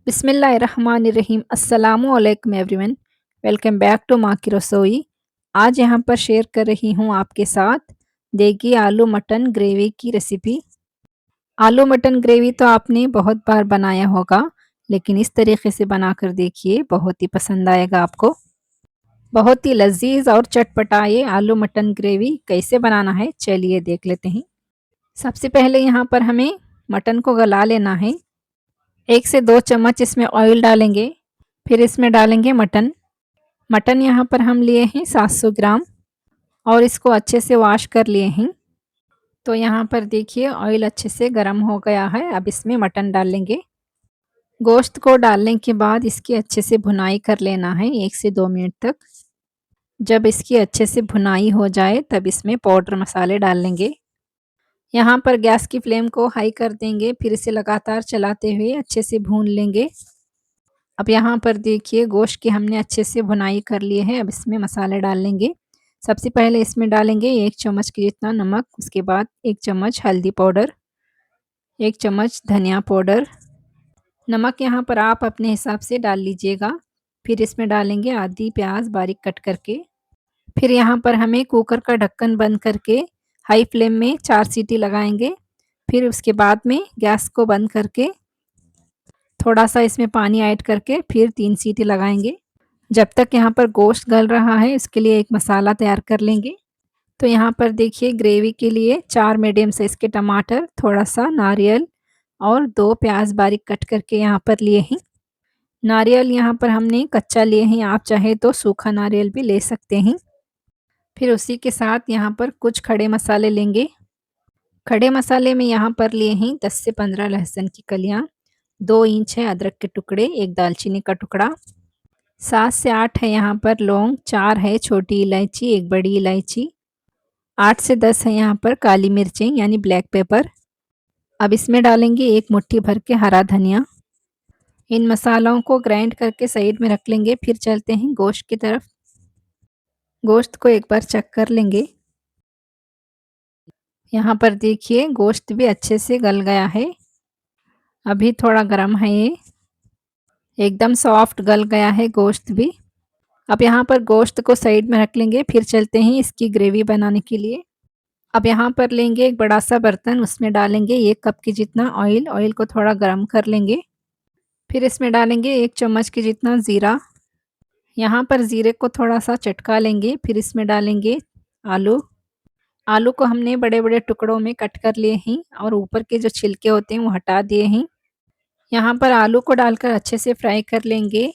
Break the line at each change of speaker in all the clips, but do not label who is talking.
बिस्मिल्लाहिर्रहमानिर्रहीम अस्सलामुअलैकुम everyone. Welcome back to माँ की रसोई। आज यहाँ पर शेयर कर रही हूँ आपके साथ देगी आलू मटन ग्रेवी की रेसिपी। आलू मटन ग्रेवी तो आपने बहुत बार बनाया होगा, लेकिन इस तरीके से बनाकर देखिए, बहुत ही पसंद आएगा आपको। बहुत ही लजीज और चटपटा ये आलू मटन ग्रेवी कैसे बनाना है, चलिए देख लेते हैं। सबसे पहले यहाँ पर हमें मटन को गला लेना है। 1 से 2 चम्मच इसमें ऑयल डालेंगे। फिर इसमें डालेंगे मटन। मटन यहाँ पर हम लिए हैं 700 ग्राम और इसको अच्छे से वॉश कर लिए हैं। तो यहाँ पर देखिए ऑयल अच्छे से गर्म हो गया है। अब इसमें मटन डाल लेंगे। गोश्त को डालने के बाद इसकी अच्छे से भुनाई कर लेना है 1 से 2 मिनट तक। जब इसकी अच्छे से भुनाई हो जाए तब इसमें पाउडर मसाले डाल लेंगे। यहाँ पर गैस की फ्लेम को हाई कर देंगे, फिर इसे लगातार चलाते हुए अच्छे से भून लेंगे। अब यहाँ पर देखिए गोश्त की हमने अच्छे से भुनाई कर लिए है। अब इसमें मसाले डाल लेंगे। सबसे पहले इसमें डालेंगे 1 चम्मच के जितना नमक, उसके बाद 1 चम्मच हल्दी पाउडर, 1 चम्मच धनिया पाउडर। नमक यहाँ पर आप अपने हिसाब से डाल लीजिएगा। फिर इसमें डालेंगे आधी प्याज बारीक कट करके। फिर यहाँ पर हमें कुकर का ढक्कन बंद करके हाई फ्लेम में 4 सीटी लगाएंगे। फिर उसके बाद में गैस को बंद करके थोड़ा सा इसमें पानी ऐड करके फिर 3 सीटी लगाएंगे। जब तक यहाँ पर गोश्त गल रहा है, इसके लिए एक मसाला तैयार कर लेंगे। तो यहाँ पर देखिए ग्रेवी के लिए 4 मीडियम साइज़ के टमाटर, थोड़ा सा नारियल और 2 प्याज बारीक कट करके यहाँ पर लिए हैं। नारियल यहाँ पर हमने कच्चा लिए हैं, आप चाहे तो सूखा नारियल भी ले सकते हैं। फिर उसी के साथ यहाँ पर कुछ खड़े मसाले लेंगे। खड़े मसाले में यहाँ पर लिए हैं 10 से 15 लहसुन की कलियाँ, 2 इंच है अदरक के टुकड़े, 1 दालचीनी का टुकड़ा, 7 से 8 है यहाँ पर लौंग, 4 है छोटी इलायची, 1 बड़ी इलायची, 8 से 10 है यहाँ पर काली मिर्चें यानी ब्लैक पेपर। अब इसमें डालेंगे 1 मुट्ठी भर के हरा धनिया। इन मसालों को ग्राइंड करके साइड में रख लेंगे। फिर चलते हैं गोश्त की तरफ। गोश्त को एक बार चेक कर लेंगे। यहाँ पर देखिए गोश्त भी अच्छे से गल गया है। अभी थोड़ा गर्म है ये, एकदम सॉफ्ट गल गया है गोश्त भी। अब यहाँ पर गोश्त को साइड में रख लेंगे। फिर चलते हैं इसकी ग्रेवी बनाने के लिए। अब यहाँ पर लेंगे एक बड़ा सा बर्तन, उसमें डालेंगे 1 कप के जितना ऑयल। ऑयल को थोड़ा गर्म कर लेंगे। फिर इसमें डालेंगे 1 चम्मच के जितना ज़ीरा। यहाँ पर ज़ीरे को थोड़ा सा चटका लेंगे। फिर इसमें डालेंगे आलू। आलू को हमने बड़े बड़े टुकड़ों में कट कर लिए हैं और ऊपर के जो छिलके होते हैं वो हटा दिए हैं। यहाँ पर आलू को डालकर अच्छे से फ्राई कर लेंगे।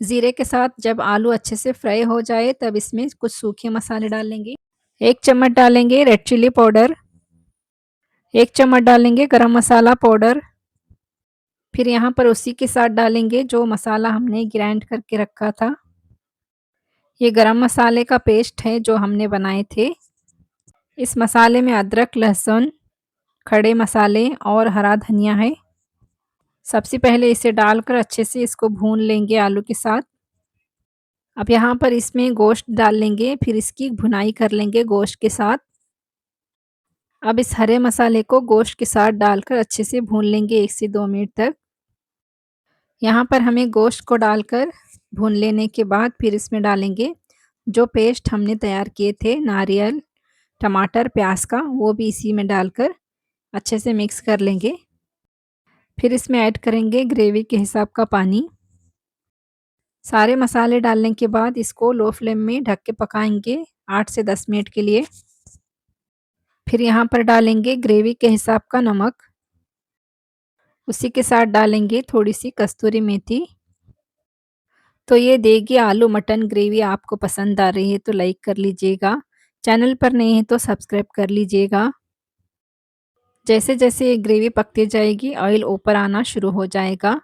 ज़ीरे के साथ जब आलू अच्छे से फ्राई हो जाए तब इसमें कुछ सूखे मसाले डाल लेंगे। 1 चम्मच डालेंगे रेड चिली पाउडर, 1 चम्मच डालेंगे गरम मसाला पाउडर। फिर यहाँ पर उसी के साथ डालेंगे जो मसाला हमने ग्राइंड करके रखा था। ये गरम मसाले का पेस्ट है जो हमने बनाए थे। इस मसाले में अदरक, लहसुन, खड़े मसाले और हरा धनिया है। सबसे पहले इसे डालकर अच्छे से इसको भून लेंगे आलू के साथ। अब यहाँ पर इसमें गोश्त डाल लेंगे। फिर इसकी भुनाई कर लेंगे गोश्त के साथ। अब इस हरे मसाले को गोश्त के साथ डालकर अच्छे से भून लेंगे 1 से 2 मिनट तक। यहाँ पर हमें गोश्त को डालकर भून लेने के बाद फिर इसमें डालेंगे जो पेस्ट हमने तैयार किए थे नारियल, टमाटर, प्याज का, वो भी इसी में डालकर अच्छे से मिक्स कर लेंगे। फिर इसमें ऐड करेंगे ग्रेवी के हिसाब का पानी। सारे मसाले डालने के बाद इसको लो फ्लेम में ढक के पकाएंगे 8 से 10 मिनट के लिए। फिर यहाँ पर डालेंगे ग्रेवी के हिसाब का नमक। उसी के साथ डालेंगे थोड़ी सी कस्तूरी मेथी। तो ये देगी आलू मटन ग्रेवी आपको पसंद आ रही है तो लाइक कर लीजिएगा। चैनल पर नए हैं तो सब्सक्राइब कर लीजिएगा। जैसे जैसे ये ग्रेवी पकती जाएगी ऑयल ऊपर आना शुरू हो जाएगा।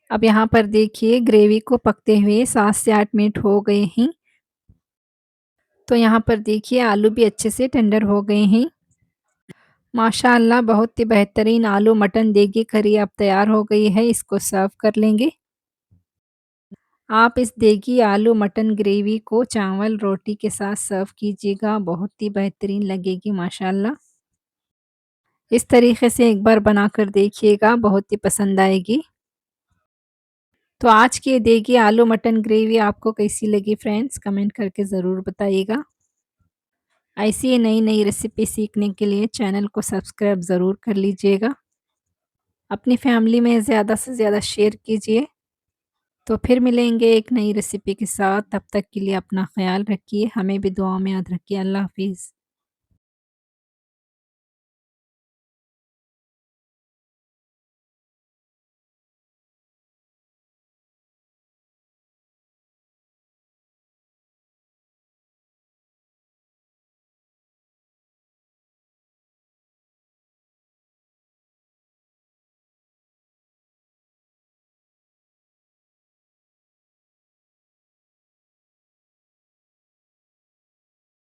अब यहाँ पर देखिए ग्रेवी को पकते हुए 7 से 8 मिनट हो गए हैं। तो यहाँ पर देखिए आलू भी अच्छे से टेंडर हो गए हैं। माशाअल्लाह बहुत ही बेहतरीन आलू मटन देगी करी अब तैयार हो गई है। इसको सर्व कर लेंगे। आप इस देगी आलू मटन ग्रेवी को चावल रोटी के साथ सर्व कीजिएगा, बहुत ही बेहतरीन लगेगी माशाअल्लाह। इस तरीके से एक बार बनाकर देखिएगा, बहुत ही पसंद आएगी। तो आज की ये देगी आलू मटन ग्रेवी आपको कैसी लगी फ्रेंड्स? कमेंट करके ज़रूर बताइएगा। ऐसी ही नई-नई रेसिपी सीखने के लिए चैनल को सब्सक्राइब ज़रूर कर लीजिएगा। अपनी फैमिली में ज़्यादा से ज़्यादा शेयर कीजिए। तो फिर मिलेंगे एक नई रेसिपी के साथ, तब तक के लिए अपना ख़्याल रखिए, हमें भी दुआओं में याद रखिए। अल्लाह हाफ़िज़।